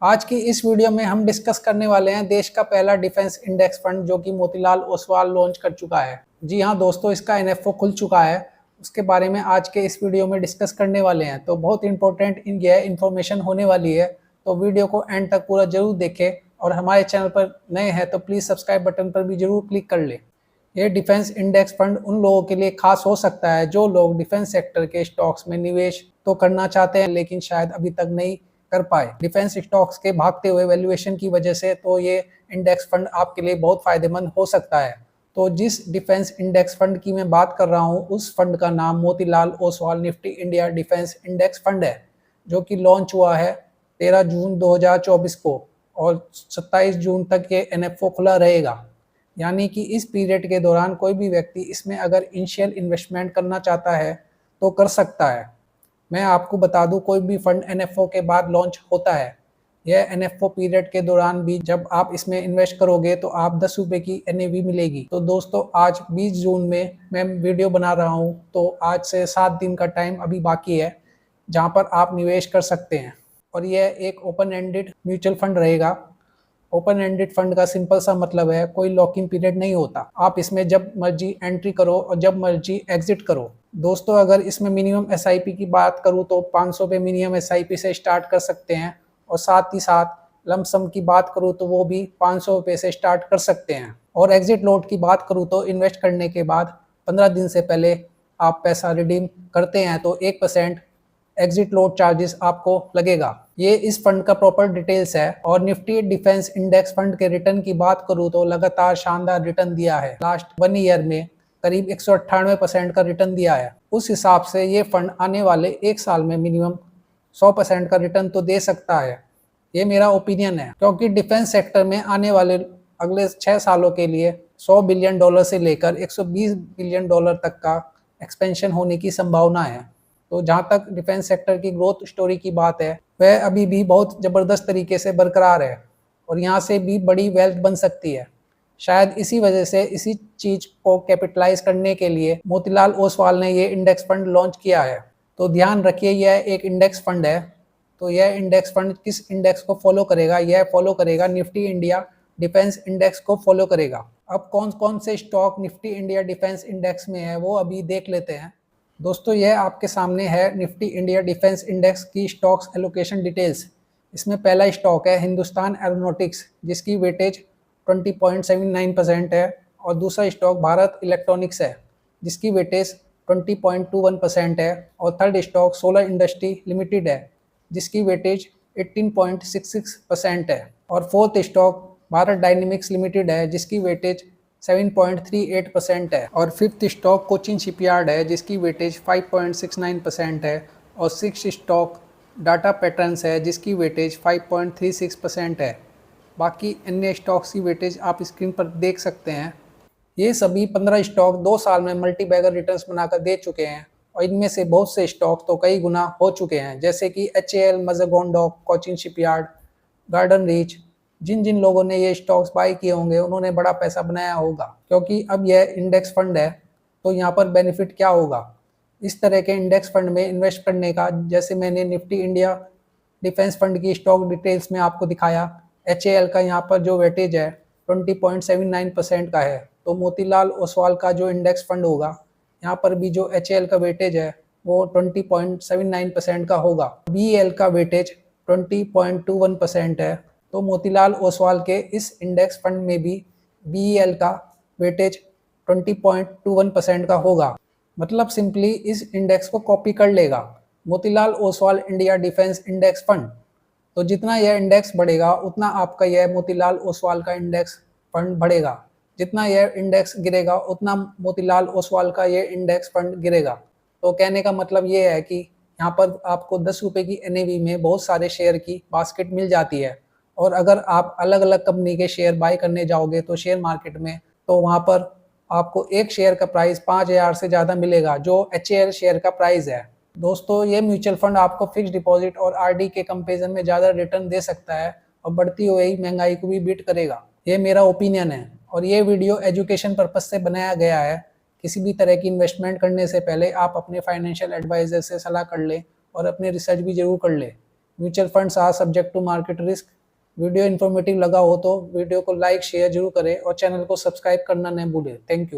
आज की इस वीडियो में हम डिस्कस करने वाले हैं देश का पहला डिफेंस इंडेक्स फंड जो कि मोतीलाल ओसवाल लॉन्च कर चुका है। जी हाँ दोस्तों, इसका एनएफओ खुल चुका है। उसके बारे में आज के इस वीडियो में डिस्कस करने वाले हैं, तो बहुत इंपॉर्टेंट यह इन्फॉर्मेशन होने वाली है। तो वीडियो को एंड तक पूरा जरूर देखें और हमारे चैनल पर नए हैं तो प्लीज़ सब्सक्राइब बटन पर भी जरूर क्लिक कर लें। यह डिफेंस इंडेक्स फंड उन लोगों के लिए खास हो सकता है जो लोग डिफेंस सेक्टर के स्टॉक्स में निवेश तो करना चाहते हैं लेकिन शायद अभी तक नहीं कर पाए डिफेंस स्टॉक्स के भागते हुए वैल्यूएशन की वजह से। तो ये इंडेक्स फंड आपके लिए बहुत फायदेमंद हो सकता है। तो जिस डिफेंस इंडेक्स फंड की मैं बात कर रहा हूँ उस फंड का नाम Motilal Oswal Nifty India defence index fund है, जो कि लॉन्च हुआ है 13 जून 2024 को और 27 जून तक ये एनएफओ खुला रहेगा। यानी कि इस पीरियड के दौरान कोई भी व्यक्ति इसमें अगर इनिशियल इन्वेस्टमेंट करना चाहता है तो कर सकता है। मैं आपको बता दूं, कोई भी फंड एनएफओ के बाद लॉन्च होता है। यह एनएफओ पीरियड के दौरान भी जब आप इसमें इन्वेस्ट करोगे तो आप 10 रुपये की एनएवी मिलेगी। तो दोस्तों, आज 20 जून में मैं वीडियो बना रहा हूं, तो आज से 7 दिन का टाइम अभी बाकी है जहां पर आप निवेश कर सकते हैं। और यह एक ओपन एंडेड म्यूचुअल फंड रहेगा। ओपन एंडेड फंड का सिंपल सा मतलब है कोई लॉकिंग पीरियड नहीं होता। आप इसमें जब मर्जी एंट्री करो और जब मर्जी एग्जिट करो। दोस्तों, अगर इसमें मिनिमम एसआईपी की बात करूं तो 500 पे मिनिमम एसआईपी से स्टार्ट कर सकते हैं और साथ ही साथ लमसम की बात करूं तो वो भी 500 रुपये से स्टार्ट कर सकते हैं। और एग्जिट लोड की बात करूं तो इन्वेस्ट करने के बाद 15 दिन से पहले आप पैसा रिडीम करते हैं तो 1% एग्जिट लोड चार्जेस आपको लगेगा। ये इस फंड का प्रॉपर डिटेल्स है। और निफ्टी डिफेंस इंडेक्स फंड के रिटर्न की बात करूं तो लगातार शानदार रिटर्न दिया है। लास्ट 1 ईयर में करीब 198% का रिटर्न दिया है। उस हिसाब से ये फंड आने वाले 1 साल में मिनिमम 100% का रिटर्न तो दे सकता है। ये मेरा ओपिनियन है, क्योंकि डिफेंस सेक्टर में आने वाले अगले 6 सालों के लिए $100 बिलियन से लेकर $120 बिलियन तक का एक्सपेंशन होने की संभावना है। तो जहाँ तक डिफेंस सेक्टर की ग्रोथ स्टोरी की बात है, वह अभी भी बहुत ज़बरदस्त तरीके से बरकरार है और यहाँ से भी बड़ी वेल्थ बन सकती है। शायद इसी वजह से इसी चीज़ को कैपिटलाइज करने के लिए मोतीलाल ओसवाल ने ये इंडेक्स फंड लॉन्च किया है। तो ध्यान रखिए, यह एक इंडेक्स फंड है। तो यह इंडेक्स फंड किस इंडेक्स को फॉलो करेगा? यह फॉलो करेगा निफ्टी इंडिया डिफेंस इंडेक्स को फॉलो करेगा। अब कौन कौन से stock Nifty India defence index में है वो अभी देख लेते हैं। दोस्तों, यह आपके सामने है निफ्टी इंडिया डिफेंस इंडेक्स की स्टॉक्स एलोकेशन डिटेल्स। इसमें पहला स्टॉक है हिंदुस्तान एरोनॉटिक्स, जिसकी वेटेज 20.79% है। और दूसरा स्टॉक भारत इलेक्ट्रॉनिक्स है, जिसकी वेटेज 20.21% है। और third stock solar industry limited है, जिसकी वेटेज 18.66% है। और fourth stock Bharat dynamics limited है, जिसकी वेटेज 7.38% है। और फिफ्थ स्टॉक कोचिन शिपयार्ड है, जिसकी वेटेज 5.69% है। और सिक्स स्टॉक डाटा पैटर्न्स है, जिसकी वेटेज 5.36% है। बाकी अन्य स्टॉक्स की वेटेज आप स्क्रीन पर देख सकते हैं। ये सभी 15 स्टॉक 2 साल में मल्टी बैगर रिटर्न्स बनाकर दे चुके हैं और इनमें से बहुत से स्टॉक तो कई गुना हो चुके हैं, जैसे कि HAL, Mazagon Dock, Cochin Shipyard, Garden Reach. जिन जिन लोगों ने ये स्टॉक्स बाय किए होंगे उन्होंने बड़ा पैसा बनाया होगा, क्योंकि अब यह इंडेक्स फंड है। तो यहाँ पर बेनिफिट क्या होगा इस तरह के इंडेक्स फंड में इन्वेस्ट करने का? जैसे मैंने निफ्टी इंडिया डिफेंस फंड की स्टॉक डिटेल्स में आपको दिखाया, HAL का यहाँ पर जो वेटेज है 20.79% का है। तो मोतीलाल ओसवाल का जो इंडेक्स फंड होगा, यहाँ पर भी जो HAL का वेटेज है वो 20.79% का होगा। BEL का वेटेज 20.21% है। तो मोतीलाल ओसवाल के इस इंडेक्स फंड में भी BEL का वेटेज 20.21% का होगा। मतलब सिंपली इस इंडेक्स को कॉपी कर लेगा Motilal Oswal India defence index fund. तो जितना यह इंडेक्स बढ़ेगा उतना आपका यह मोतीलाल ओसवाल का इंडेक्स फंड बढ़ेगा। जितना यह इंडेक्स गिरेगा उतना मोतीलाल ओसवाल का यह इंडेक्स फंड गिरेगा। तो कहने का मतलब ये है कि यहाँ पर आपको 10 रुपये की एनएवी में बहुत सारे शेयर की बास्केट मिल जाती है। और अगर आप अलग अलग कंपनी के शेयर बाय करने जाओगे तो शेयर मार्केट में, तो वहाँ पर आपको एक शेयर का प्राइस 5,000 से ज़्यादा मिलेगा, जो HAL शेयर का प्राइस है। दोस्तों, ये म्यूचुअल फंड आपको फिक्स डिपॉजिट और आरडी के कंपेरिजन में ज़्यादा रिटर्न दे सकता है और बढ़ती हुई महंगाई को भी बीट करेगा। ये मेरा ओपिनियन है और ये वीडियो एजुकेशन पर्पस से बनाया गया है। किसी भी तरह की इन्वेस्टमेंट करने से पहले आप अपने फाइनेंशियल एडवाइजर से सलाह कर लें और अपने रिसर्च भी जरूर कर लें। Mutual funds are subject to market risk. Video informative लगा हो तो वीडियो को लाइक शेयर जरूर करें और चैनल को सब्सक्राइब करना न भूलें। Thank you.